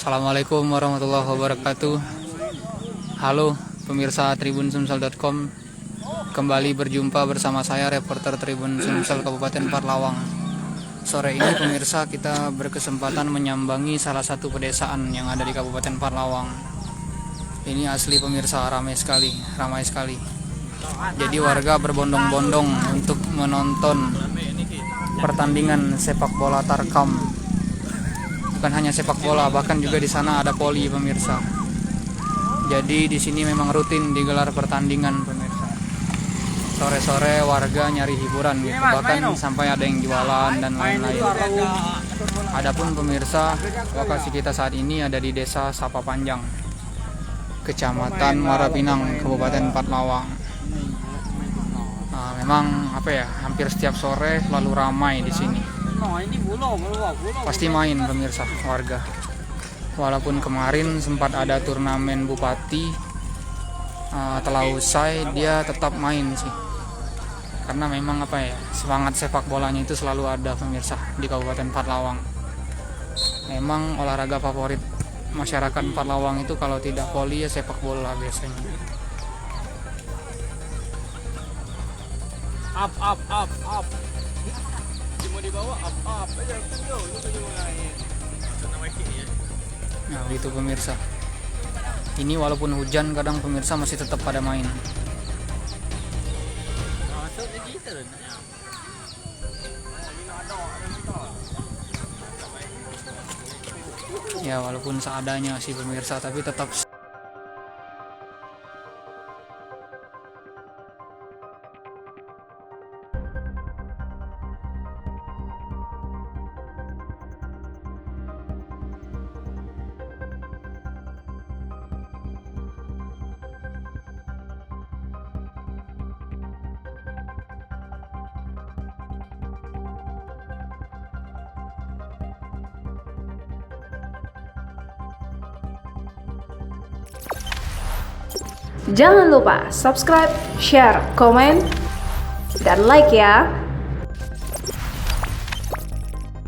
Assalamualaikum warahmatullahi wabarakatuh. Halo pemirsa tribunsumsel.com. Kembali berjumpa bersama saya reporter Tribun Sumsel Kabupaten Parlawang. Sore ini pemirsa kita berkesempatan menyambangi salah satu pedesaan yang ada di Kabupaten Parlawang. Ini asli pemirsa, ramai sekali. Jadi warga berbondong-bondong untuk menonton pertandingan sepak bola Tarkam. Bukan hanya sepak bola, bahkan juga di sana ada voli pemirsa. Jadi di sini memang rutin digelar pertandingan pemirsa. Sore-sore warga nyari hiburan gitu, bahkan sampai ada yang jualan dan lain-lain. Adapun pemirsa, lokasi kita saat ini ada di Desa Sapa Panjang, Kecamatan Muara Pinang, Kabupaten Parlawang. Memang hampir setiap sore selalu ramai di sini. Pasti main pemirsa warga. Walaupun kemarin sempat ada turnamen bupati, telah usai, dia tetap main sih. Karena memang semangat sepak bolanya itu selalu ada pemirsa di Kabupaten Parlawang. Memang olahraga favorit masyarakat Parlawang itu kalau tidak voli ya sepak bola biasanya. Up. Cuma di bawah up aja Nah gitu pemirsa. Ini walaupun hujan kadang pemirsa masih tetap pada main. Ya walaupun seadanya sih pemirsa, tapi tetap Jangan lupa subscribe, share, komen, dan like ya.